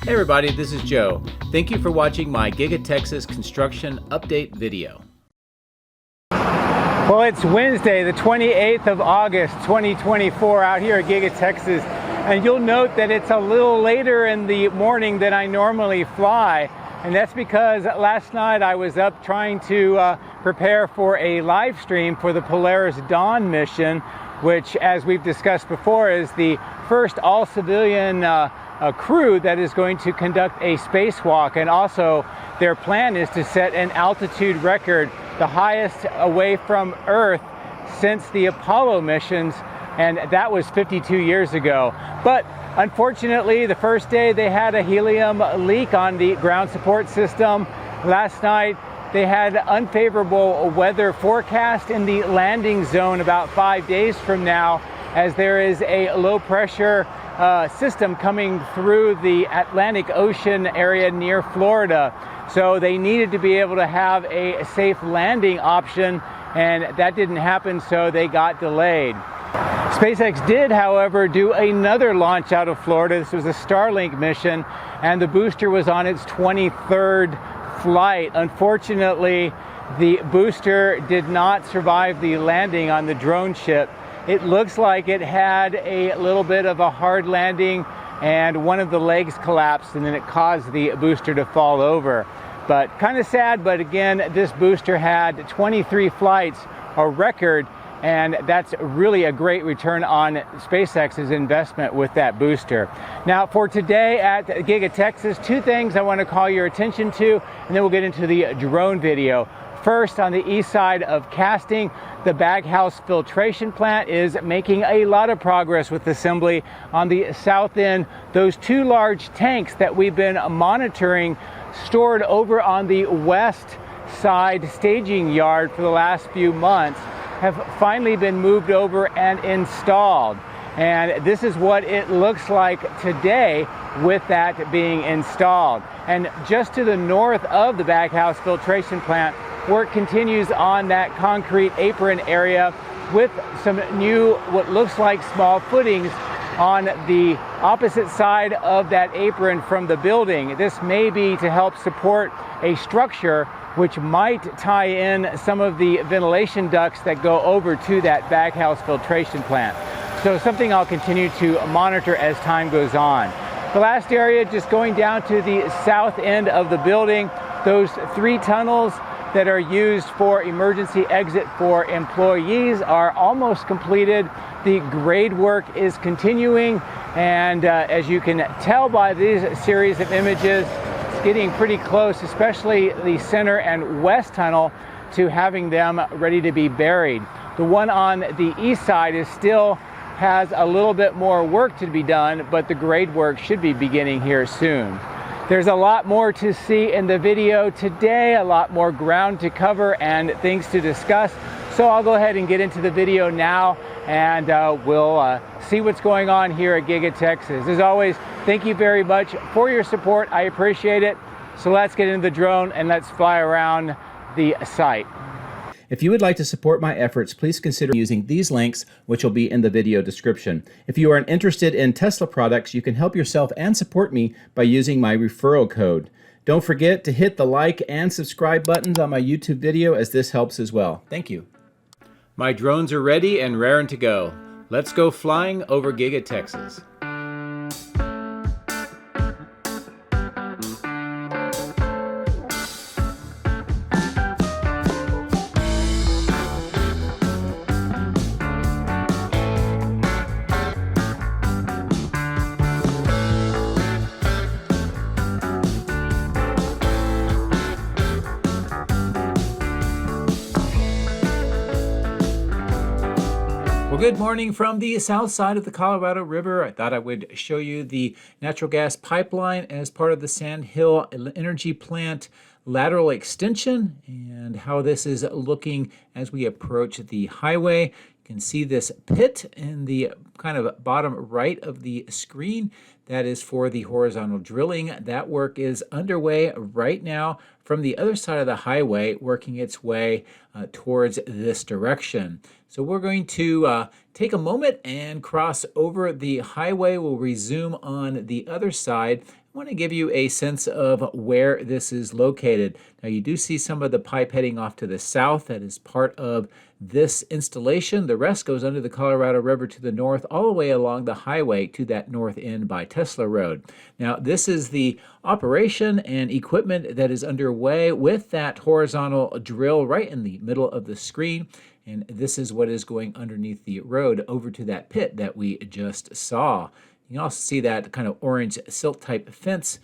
Hey everybody, this is Joe. Thank you for watching my Giga-Texas construction update video. Well, it's Wednesday, the 28th of August, 2024 out here at Giga-Texas. And you'll note that it's a little later in the morning than I normally fly. And that's because last night I was up trying to prepare for a live stream for the Polaris Dawn mission, which, as we've discussed before, is the first all-civilian crew that is going to conduct a spacewalk. And also their plan is to set an altitude record, the highest away from Earth since the Apollo missions, and that was 52 years ago. But unfortunately, the first day they had a helium leak on the ground support system. Last night they had unfavorable weather forecast in the landing zone about 5 days from now, as there is a low pressure system coming through the Atlantic Ocean area near Florida. So they needed to be able to have a safe landing option, and that didn't happen, so they got delayed. SpaceX did, however, do another launch out of Florida. This was a Starlink mission, and the booster was on its 23rd flight. Unfortunately, the booster did not survive the landing on the drone ship. It looks like it had a little bit of a hard landing, and one of the legs collapsed, and then it caused the booster to fall over. But kind of sad, but again, this booster had 23 flights, a record, and that's really a great return on SpaceX's investment with that booster. Now, for today at Giga-Texas, two things I want to call your attention to, and then we'll get into the drone video. First, on the east side of casting, the baghouse filtration plant is making a lot of progress with assembly. On the south end, those two large tanks that we've been monitoring stored over on the west side staging yard for the last few months have finally been moved over and installed. And this is what it looks like today with that being installed. And just to the north of the baghouse filtration plant, work continues on that concrete apron area with some new, what looks like small footings on the opposite side of that apron from the building. This may be to help support a structure which might tie in some of the ventilation ducts that go over to that baghouse filtration plant. So something I'll continue to monitor as time goes on. The last area, just going down to the south end of the building, those three tunnels that are used for emergency exit for employees are almost completed. The grade work is continuing, and as you can tell by these series of images, it's getting pretty close, especially the center and west tunnel, to having them ready to be buried. The one on the east side is still has a little bit more work to be done, but the grade work should be beginning here soon. There's a lot more to see in the video today, a lot more ground to cover and things to discuss. So I'll go ahead and get into the video now, and we'll see what's going on here at Giga-Texas. As always, thank you very much for your support. I appreciate it. So let's get into the drone and let's fly around the site. If you would like to support my efforts, please consider using these links, which will be in the video description. If you are interested in Tesla products, you can help yourself and support me by using my referral code. Don't forget to hit the like and subscribe buttons on my YouTube video, as this helps as well. Thank you. My drones are ready and raring to go. Let's go flying over Giga-Texas. Well, good morning from the south side of the Colorado River. I thought I would show you the natural gas pipeline as part of the Sand Hill Energy Plant lateral extension and how this is looking as we approach the highway. You can see this pit in the kind of bottom right of the screen. That is for the horizontal drilling. That work is underway right now from the other side of the highway, working its way towards this direction. So we're going to take a moment and cross over the highway. We'll resume on the other side. I want to give you a sense of where this is located. Now you do see some of the pipe heading off to the south. That is part of this installation. The rest goes under the Colorado River to the north, all the way along the highway to that north end by Tesla Road. Now this is the operation and equipment that is underway with that horizontal drill right in the middle of the screen. And this is what is going underneath the road over to that pit that we just saw. You can also see that kind of orange silk type fence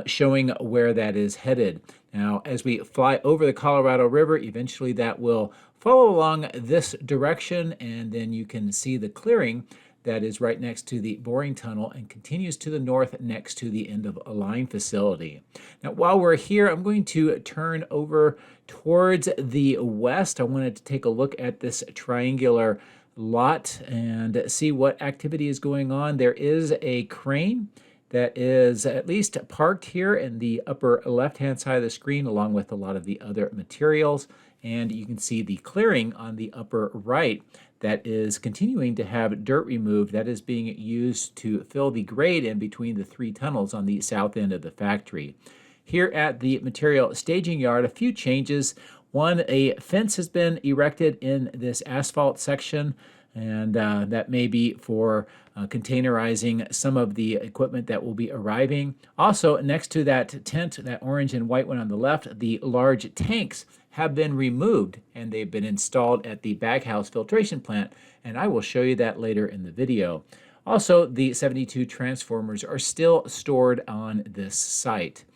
showing where that is headed. Now, as we fly over the Colorado River, eventually that will follow along this direction, and then you can see the clearing that is right next to the boring tunnel and continues to the north next to the end of a line facility. Now, while we're here, I'm going to turn over towards the west. I wanted to take a look at this triangular lot and see what activity is going on. There is a crane that is at least parked here in the upper left-hand side of the screen, along with a lot of the other materials. And you can see the clearing on the upper right that is continuing to have dirt removed. That is being used to fill the grade in between the three tunnels on the south end of the factory. Here at the material staging yard, a few changes. One, a fence has been erected in this asphalt section, and that may be for containerizing some of the equipment that will be arriving. Also, next to that tent, that orange and white one on the left, the large tanks have been removed, and they've been installed at the baghouse filtration plant, and I will show you that later in the video. Also, the 72 transformers are still stored on this site.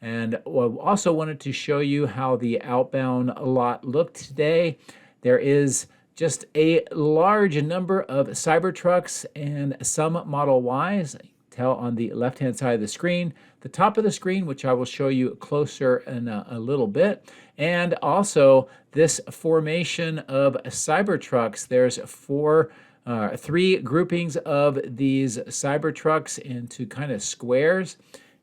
And I also wanted to show you how the outbound lot looked today. There is just a large number of Cybertrucks and some Model Ys. You can tell on the left-hand side of the screen, the top of the screen, which I will show you closer in a little bit, and also this formation of Cybertrucks. There's three groupings of these Cybertrucks into kind of squares,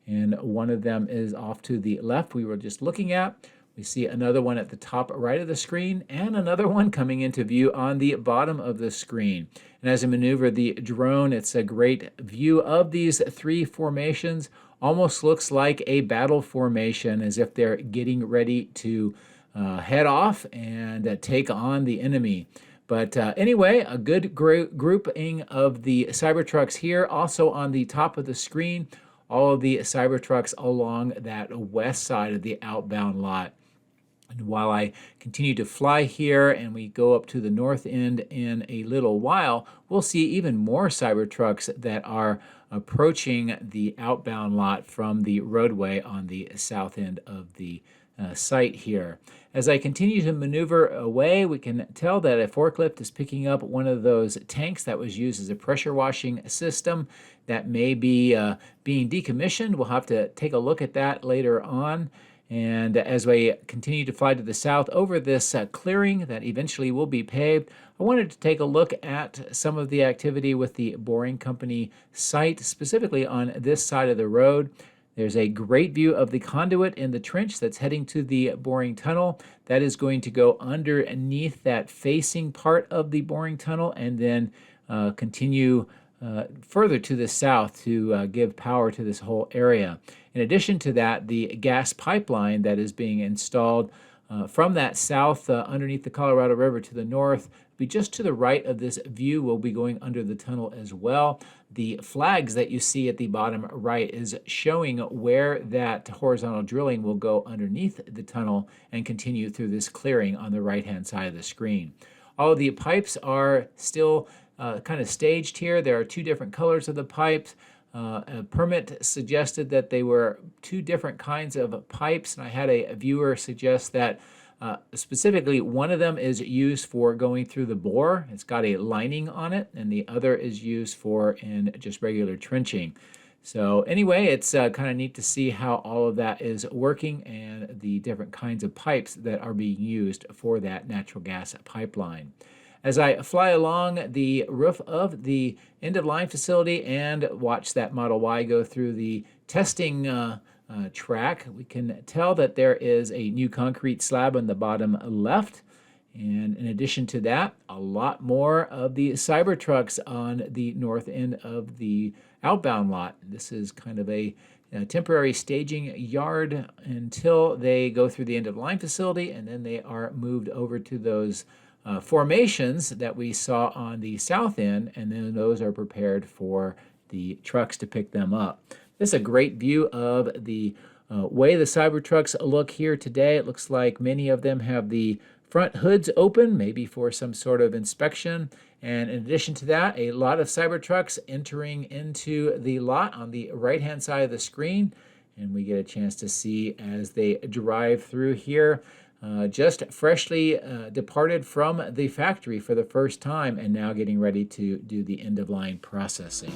and one of them is off to the left we were just looking at. We see another one at the top right of the screen and another one coming into view on the bottom of the screen. And as I maneuver the drone, it's a great view of these three formations. Almost looks like a battle formation, as if they're getting ready to head off and take on the enemy. But anyway, a good grouping of the Cybertrucks here. Also on the top of the screen, all of the Cybertrucks along that west side of the outbound lot. And while I continue to fly here and we go up to the north end in a little while, we'll see even more Cybertrucks that are approaching the outbound lot from the roadway on the south end of the site here. As I continue to maneuver away, we can tell that a forklift is picking up one of those tanks that was used as a pressure washing system that may be being decommissioned. We'll have to take a look at that later on. And as we continue to fly to the south over this clearing that eventually will be paved, I wanted to take a look at some of the activity with the boring company site, specifically on this side of the road. There's a great view of the conduit in the trench that's heading to the boring tunnel. That is going to go underneath that facing part of the boring tunnel and then continue further to the south to give power to this whole area. In addition to that, the gas pipeline that is being installed from that south underneath the Colorado River to the north, be just to the right of this view, will be going under the tunnel as well. The flags that you see at the bottom right is showing where that horizontal drilling will go underneath the tunnel and continue through this clearing on the right-hand side of the screen. All of the pipes are still kind of staged here. There are two different colors of the pipes. A permit suggested that they were two different kinds of pipes, and I had a viewer suggest that specifically one of them is used for going through the bore. It's got a lining on it, and the other is used for in just regular trenching. So anyway, it's kind of neat to see how all of that is working and the different kinds of pipes that are being used for that natural gas pipeline. As I fly along the roof of the end-of-line facility and watch that Model Y go through the testing track, we can tell that there is a new concrete slab on the bottom left. And in addition to that, a lot more of the Cybertrucks on the north end of the outbound lot. This is kind of a temporary staging yard until they go through the end-of-line facility, and then they are moved over to those formations that we saw on the south end, and then those are prepared for the trucks to pick them up. This is a great view of the way the Cybertrucks look here today. It looks like many of them have the front hoods open, maybe for some sort of inspection. And in addition to that, a lot of Cybertrucks entering into the lot on the right-hand side of the screen. And we get a chance to see as they drive through here, just freshly departed from the factory for the first time and now getting ready to do the end-of-line processing.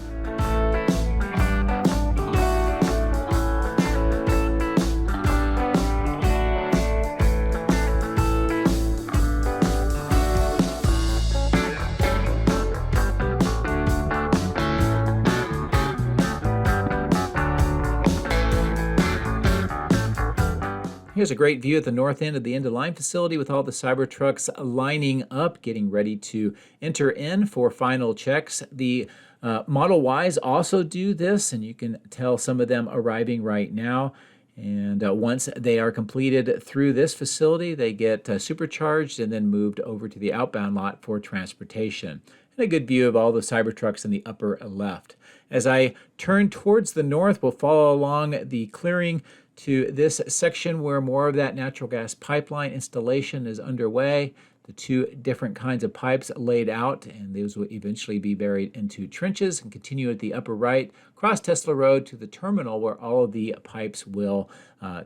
Here's a great view at the north end of the end-of-line facility with all the Cybertrucks lining up, getting ready to enter in for final checks. The Model Ys also do this, and you can tell some of them arriving right now. And once they are completed through this facility, they get supercharged and then moved over to the outbound lot for transportation. And a good view of all the Cybertrucks in the upper left. As I turn towards the north, we'll follow along the clearing to this section where more of that natural gas pipeline installation is underway. The two different kinds of pipes laid out, and those will eventually be buried into trenches and continue at the upper right, across Tesla Road to the terminal where all of the pipes will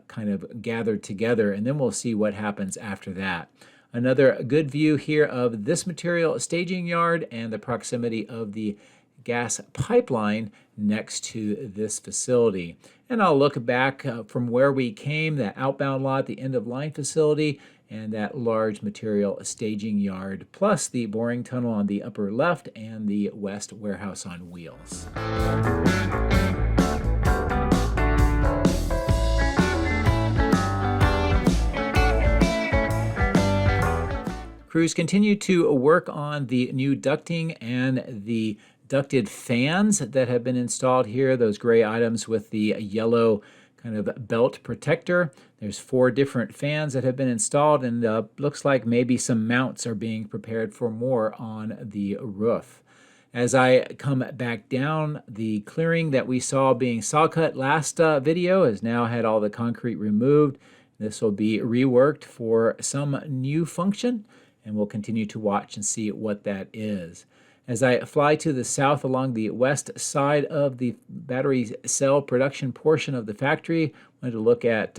kind of gather together, and then we'll see what happens after that. Another good view here of this material staging yard and the proximity of the gas pipeline next to this facility. And I'll look back from where we came, that outbound lot, the end-of-line facility, and that large material staging yard, plus the boring tunnel on the upper left and the west warehouse on wheels. Crews continue to work on the new ducting and the ducted fans that have been installed here, those gray items with the yellow kind of belt protector. There's 4 different fans that have been installed, and looks like maybe some mounts are being prepared for more on the roof. As I come back down, the clearing that we saw being saw cut last video has now had all the concrete removed. This will be reworked for some new function, and we'll continue to watch and see what that is. As I fly to the south along the west side of the battery cell production portion of the factory, I wanted to look at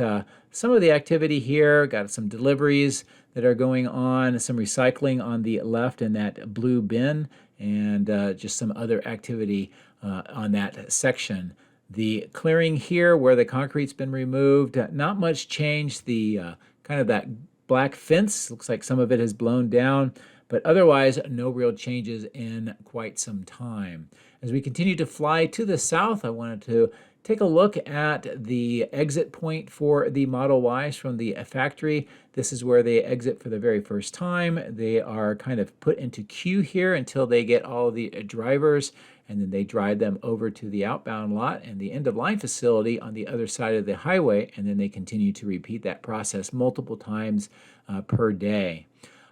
some of the activity here. Got some deliveries that are going on, some recycling on the left in that blue bin, and just some other activity on that section. The clearing here where the concrete's been removed, not much change. The kind of that black fence, looks like some of it has blown down, but otherwise no real changes in quite some time. As we continue to fly to the south, I wanted to take a look at the exit point for the Model Ys from the factory. This is where they exit for the very first time. They are kind of put into queue here until they get all of the drivers, and then they drive them over to the outbound lot and the end-of-line facility on the other side of the highway, and then they continue to repeat that process multiple times per day.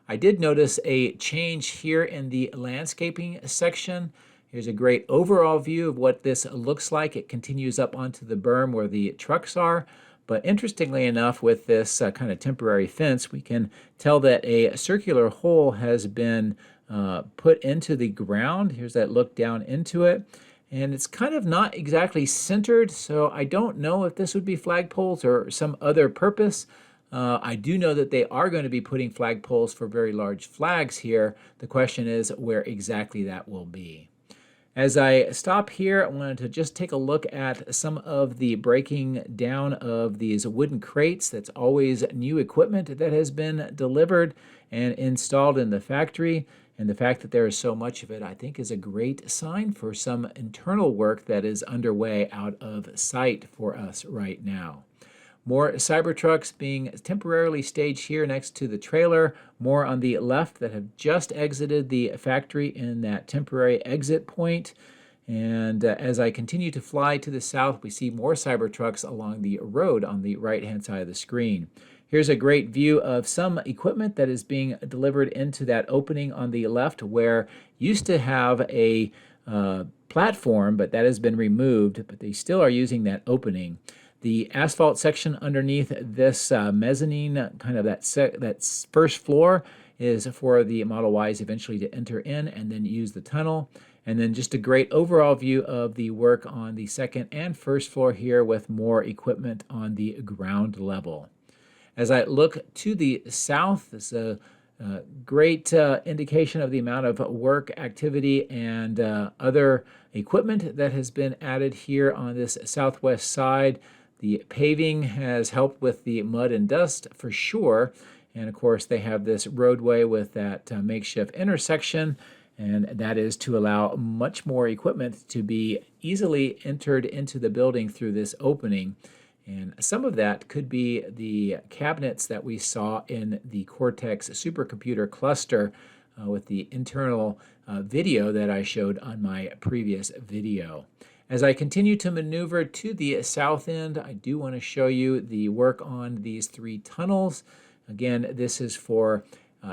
I did notice a change here in the landscaping section. Here's a great overall view of what this looks like. It continues up onto the berm where the trucks are. But interestingly enough, with this kind of temporary fence, we can tell that a circular hole has been put into the ground. Here's that look down into it. And it's kind of not exactly centered, so I don't know if this would be flagpoles or some other purpose. I do know that they are going to be putting flagpoles for very large flags here. The question is where exactly that will be. As I stop here, I wanted to just take a look at some of the breaking down of these wooden crates. That's always new equipment that has been delivered and installed in the factory. And the fact that there is so much of it, I think, is a great sign for some internal work that is underway out of sight for us right now. More Cybertrucks being temporarily staged here next to the trailer. More on the left that have just exited the factory in that temporary exit point. And as I continue to fly to the south, we see more Cybertrucks along the road on the right-hand side of the screen. Here's a great view of some equipment that is being delivered into that opening on the left, where used to have a platform, but that has been removed, but they still are using that opening. The asphalt section underneath this mezzanine, kind of that first floor, is for the Model Ys eventually to enter in and then use the tunnel. And then just a great overall view of the work on the second and first floor here with more equipment on the ground level. As I look to the south, it's a great indication of the amount of work, activity, and other equipment that has been added here on this southwest side. The paving has helped with the mud and dust for sure. And of course, they have this roadway with that makeshift intersection, and that is to allow much more equipment to be easily entered into the building through this opening. And some of that could be the cabinets that we saw in the Cortex supercomputer cluster with the internal video that I showed on my previous video. As I continue to maneuver to the south end, I do want to show you the work on these 3 tunnels. Again, this is for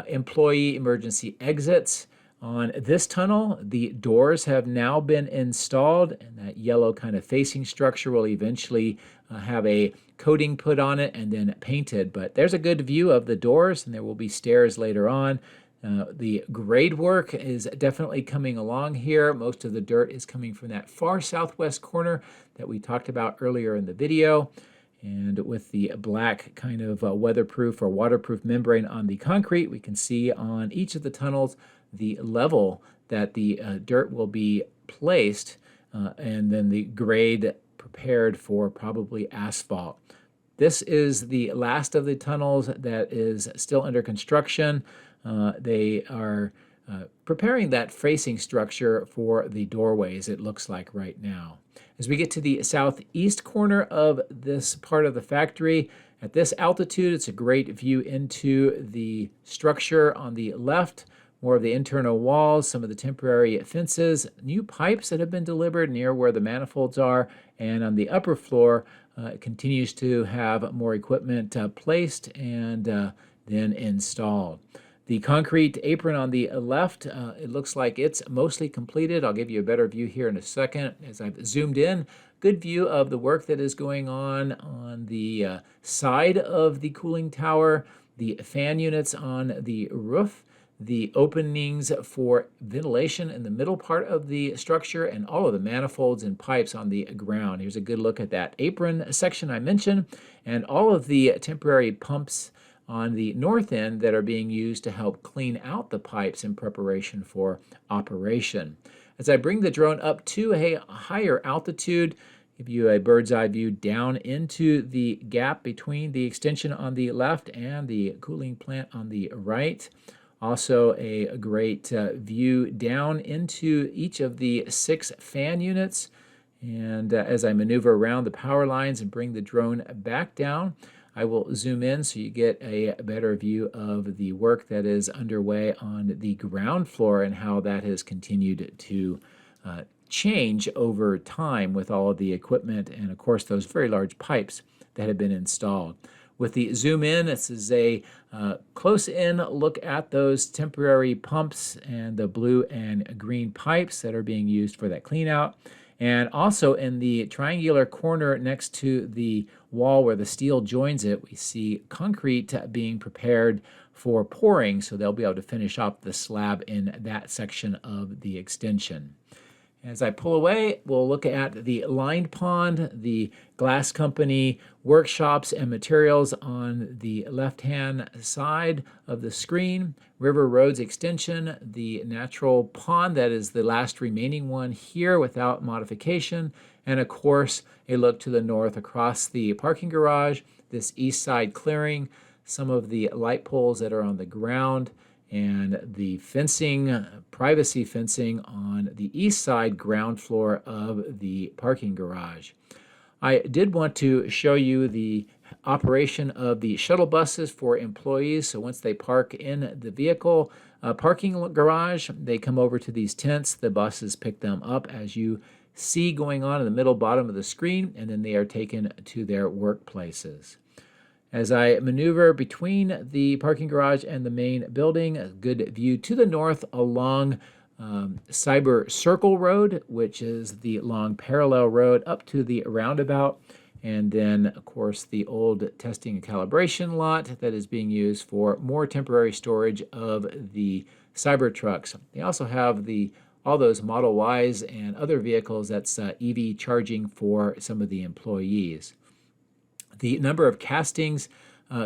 employee emergency exits. On this tunnel, the doors have now been installed, and that yellow kind of facing structure will eventually have a coating put on it and then painted. But there's a good view of the doors, and there will be stairs later on. The grade work is definitely coming along here. Most of the dirt is coming from that far southwest corner that we talked about earlier in the video. And with the black kind of weatherproof or waterproof membrane on the concrete, we can see on each of the tunnels the level that the dirt will be placed, and then the grade prepared for probably asphalt. This is the last of the tunnels that is still under construction. They are preparing that facing structure for the doorways, it looks like right now. As we get to the southeast corner of this part of the factory, at this altitude, it's a great view into the structure on the left, more of the internal walls, some of the temporary fences, new pipes that have been delivered near where the manifolds are, and on the upper floor, it continues to have more equipment placed and then installed. The concrete apron on the left, it looks like it's mostly completed. I'll give you a better view here in a second as I've zoomed in. Good view of the work that is going on the side of the cooling tower, the fan units on the roof, the openings for ventilation in the middle part of the structure, and all of the manifolds and pipes on the ground. Here's a good look at that apron section I mentioned, and all of the temporary pumps on the north end that are being used to help clean out the pipes in preparation for operation. As I bring the drone up to a higher altitude, give you a bird's eye view down into the gap between the extension on the left and the cooling plant on the right. Also a great view down into each of the 6 fan units. And as I maneuver around the power lines and bring the drone back down, I will zoom in so you get a better view of the work that is underway on the ground floor and how that has continued to change over time with all of the equipment and, of course, those very large pipes that have been installed. With the zoom in, this is a close-in look at those temporary pumps and the blue and green pipes that are being used for that clean out. And also in the triangular corner next to the wall where the steel joins it, we see concrete being prepared for pouring, so they'll be able to finish off the slab in that section of the extension. As I pull away, we'll look at the lined pond, the glass company workshops and materials on the left-hand side of the screen, River Roads extension, the natural pond that is the last remaining one here without modification, and of course, a look to the north across the parking garage, this east side clearing, some of the light poles that are on the ground, and the fencing, privacy fencing on the east side ground floor of the parking garage. I did want to show you the operation of the shuttle buses for employees. So once they park in the vehicle parking garage, they come over to these tents. The buses pick them up, as you see going on in the middle bottom of the screen, and then they are taken to their workplaces. As I maneuver between the parking garage and the main building, a good view to the north along Cyber Circle Road, which is the long parallel road up to the roundabout, and then, of course, the old testing and calibration lot that is being used for more temporary storage of the Cybertrucks. They also have all those Model Ys and other vehicles that's EV charging for some of the employees. The number of castings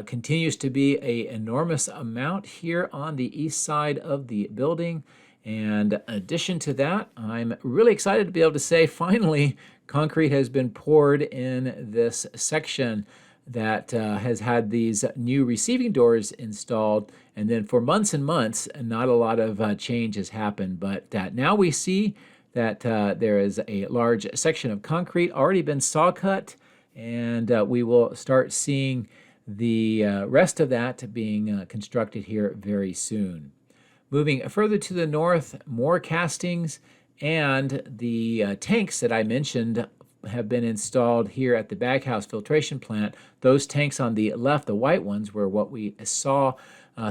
continues to be an enormous amount here on the east side of the building. And in addition to that, I'm really excited to be able to say finally concrete has been poured in this section that has had these new receiving doors installed. And then for months and months, not a lot of change has happened. But now we see that there is a large section of concrete already been saw cut, and we will start seeing the rest of that being constructed here very soon. Moving further to the north, more castings, and the tanks that I mentioned have been installed here at the baghouse filtration plant. Those tanks on the left, the white ones, were what we saw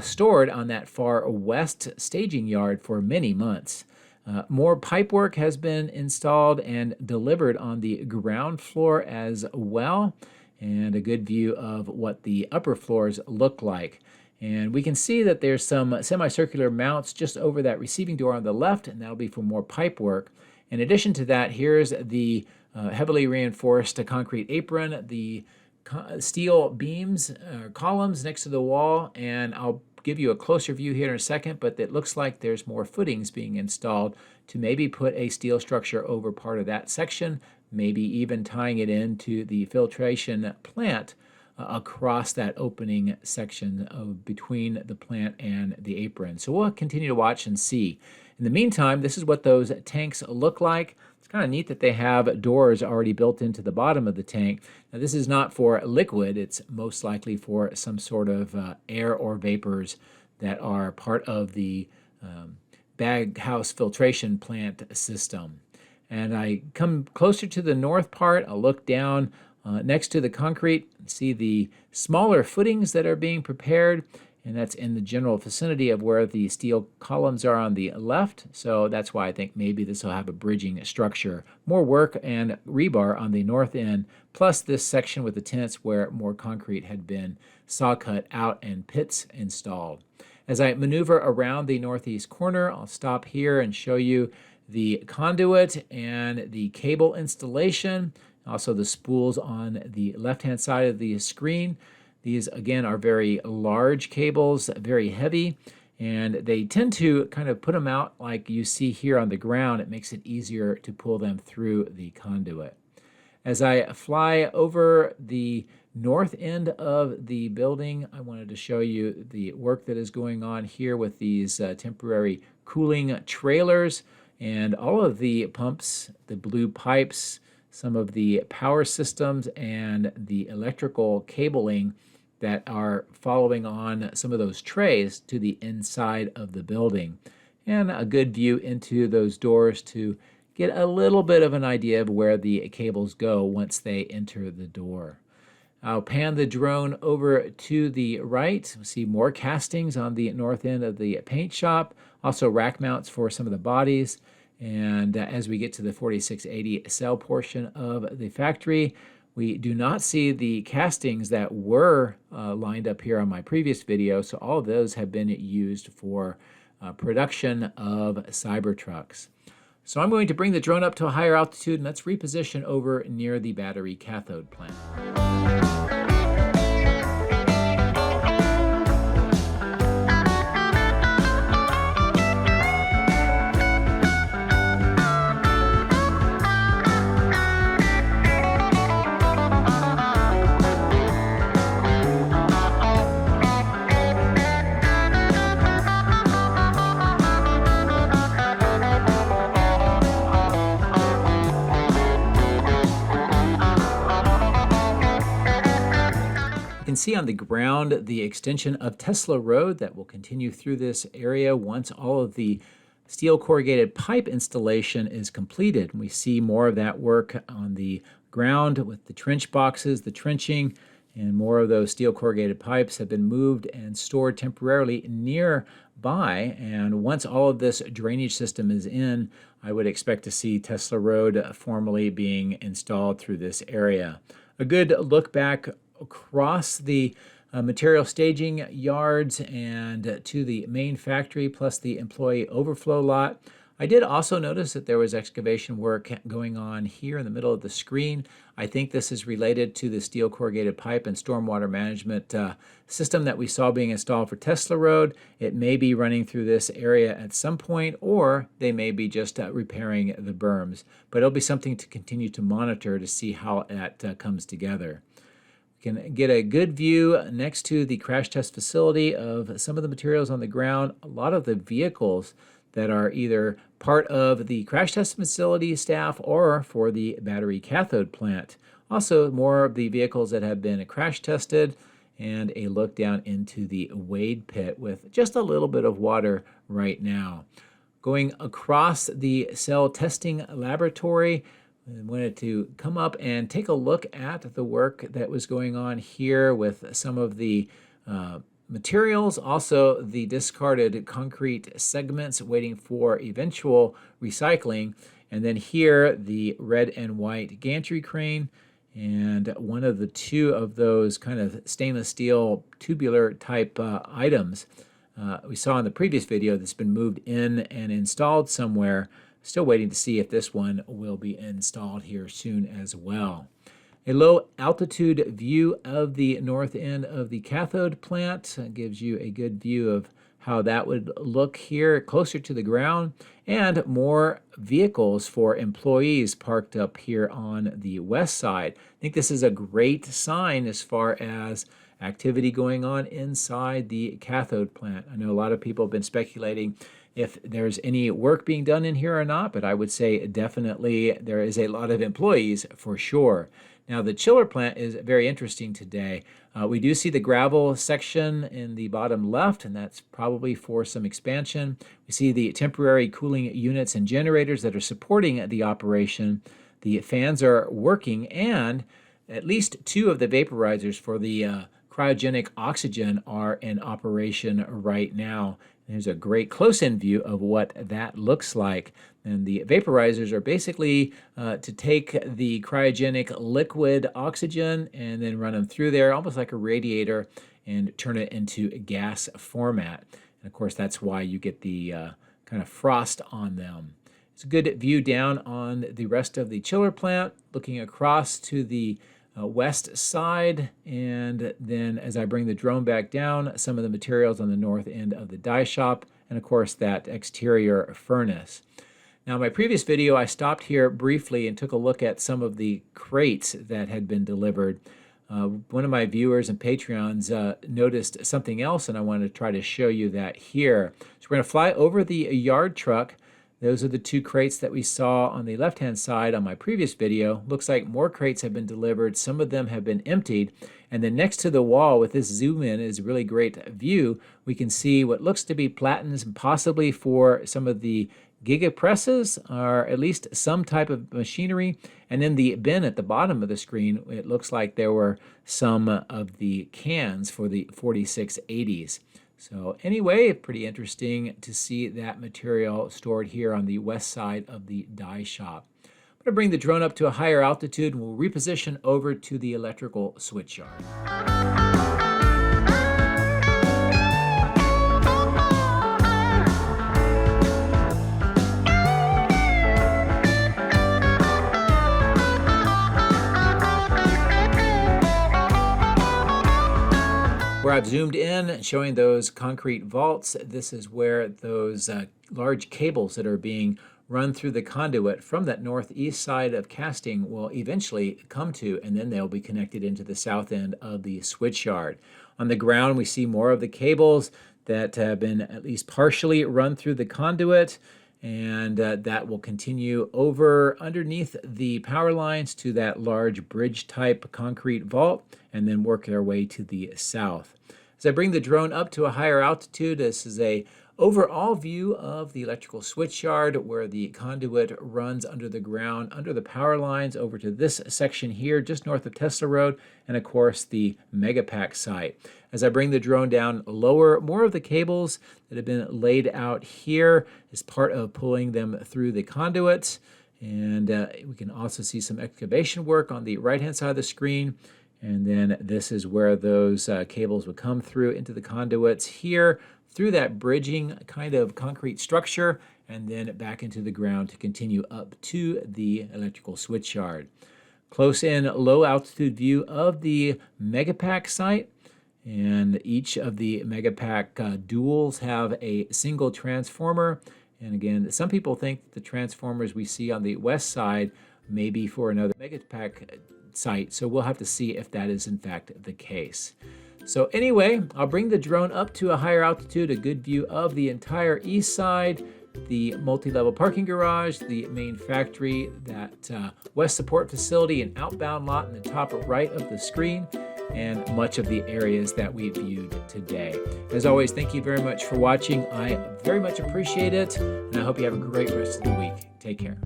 stored on that far west staging yard for many months. More pipework has been installed and delivered on the ground floor as well, and a good view of what the upper floors look like. And we can see that there's some semicircular mounts just over that receiving door on the left, and that'll be for more pipe work. In addition to that, here's the heavily reinforced concrete apron, the steel beams, columns next to the wall, and I'll give you a closer view here in a second, but it looks like there's more footings being installed to maybe put a steel structure over part of that section, maybe even tying it into the filtration plant across that opening section between the plant and the apron. So we'll continue to watch and see. In the meantime, this is what those tanks look like. It's kind of neat that they have doors already built into the bottom of the tank. Now, this is not for liquid. It's most likely for some sort of air or vapors that are part of the baghouse filtration plant system. And I come closer to the north part. I'll look down next to the concrete, see the smaller footings that are being prepared, and that's in the general vicinity of where the steel columns are on the left. So that's why I think maybe this will have a bridging structure. More work and rebar on the north end, plus this section with the tents where more concrete had been saw cut out and pits installed. As I maneuver around the northeast corner, I'll stop here and show you the conduit and the cable installation. Also the spools on the left-hand side of the screen. These, again, are very large cables, very heavy, and they tend to kind of put them out like you see here on the ground. It makes it easier to pull them through the conduit. As I fly over the north end of the building, I wanted to show you the work that is going on here with these temporary cooling trailers and all of the pumps, the blue pipes, some of the power systems, and the electrical cabling that are following on some of those trays to the inside of the building. And a good view into those doors to get a little bit of an idea of where the cables go once they enter the door. I'll pan the drone over to the right. We'll see more castings on the north end of the paint shop, also rack mounts for some of the bodies. And as we get to the 4680 cell portion of the factory, we do not see the castings that were lined up here on my previous video. So all of those have been used for production of Cybertrucks. So I'm going to bring the drone up to a higher altitude, and let's reposition over near the battery cathode plant. You can see on the ground the extension of Tesla Road that will continue through this area once all of the steel corrugated pipe installation is completed. We see more of that work on the ground with the trench boxes, the trenching, and more of those steel corrugated pipes have been moved and stored temporarily nearby. And once all of this drainage system is in, I would expect to see Tesla Road formally being installed through this area. A good look back across the material staging yards and to the main factory plus the employee overflow lot. I did also notice that there was excavation work going on here in the middle of the screen. I think this is related to the steel corrugated pipe and stormwater management system that we saw being installed for Tesla Road. It may be running through this area at some point, or they may be just repairing the berms. But it'll be something to continue to monitor to see how that comes together. We can get a good view next to the crash test facility of some of the materials on the ground. A lot of the vehicles that are either part of the crash test facility staff or for the battery cathode plant. Also, more of the vehicles that have been crash tested, and a look down into the wade pit with just a little bit of water right now. Going across the cell testing laboratory, I wanted to come up and take a look at the work that was going on here with some of the materials, also the discarded concrete segments waiting for eventual recycling, and then here the red and white gantry crane and one of the two of those kind of stainless steel tubular type items we saw in the previous video that's been moved in and installed somewhere. Still waiting to see if this one will be installed here soon as well. A low altitude view of the north end of the cathode plant gives you a good view of how that would look here closer to the ground, and more vehicles for employees parked up here on the west side. I think this is a great sign as far as activity going on inside the cathode plant. I know a lot of people have been speculating if there's any work being done in here or not, but I would say definitely there is a lot of employees for sure. Now, the chiller plant is very interesting today. We do see the gravel section in the bottom left, and that's probably for some expansion. We see the temporary cooling units and generators that are supporting the operation. The fans are working, and at least two of the vaporizers for the cryogenic oxygen are in operation right now. There's a great close-in view of what that looks like. And the vaporizers are basically to take the cryogenic liquid oxygen and then run them through there, almost like a radiator, and turn it into a gas format. And of course, that's why you get the kind of frost on them. It's a good view down on the rest of the chiller plant, looking across to the west side, and then as I bring the drone back down, some of the materials on the north end of the die shop, and of course that exterior furnace. Now, in my previous video, I stopped here briefly and took a look at some of the crates that had been delivered. One of my viewers and Patreons noticed something else, and I wanted to try to show you that here. So we're going to fly over the yard truck. Those are the two crates that we saw on the left-hand side on my previous video. Looks like more crates have been delivered. Some of them have been emptied. And then next to the wall with this zoom in is a really great view. We can see what looks to be platens, possibly for some of the Giga presses, or at least some type of machinery. And in the bin at the bottom of the screen, it looks like there were some of the cans for the 4680s. So anyway, pretty interesting to see that material stored here on the west side of the die shop. I'm going to bring the drone up to a higher altitude and we'll reposition over to the electrical switch yard. Where I've zoomed in, showing those concrete vaults, this is where those large cables that are being run through the conduit from that northeast side of casting will eventually come to, and then they'll be connected into the south end of the switch yard. On the ground, we see more of the cables that have been at least partially run through the conduit. And that will continue over underneath the power lines to that large bridge type concrete vault and then work their way to the south. As I bring the drone up to a higher altitude, this is a overall view of the electrical switch yard where the conduit runs under the ground, under the power lines over to this section here just north of Tesla Road, and of course the Megapack site. As I bring the drone down lower, more of the cables that have been laid out here is part of pulling them through the conduits. And we can also see some excavation work on the right-hand side of the screen. And then this is where those cables would come through into the conduits here, through that bridging kind of concrete structure, and then back into the ground to continue up to the electrical switch yard. Close in low altitude view of the Megapack site. And each of the Megapack duals have a single transformer. And again, some people think that the transformers we see on the west side may be for another Megapack site. So we'll have to see if that is in fact the case. So anyway, I'll bring the drone up to a higher altitude, a good view of the entire east side, the multi-level parking garage, the main factory, that west support facility, and outbound lot in the top right of the screen, and much of the areas that we viewed today. As always, thank you very much for watching. I very much appreciate it, and I hope you have a great rest of the week. Take care.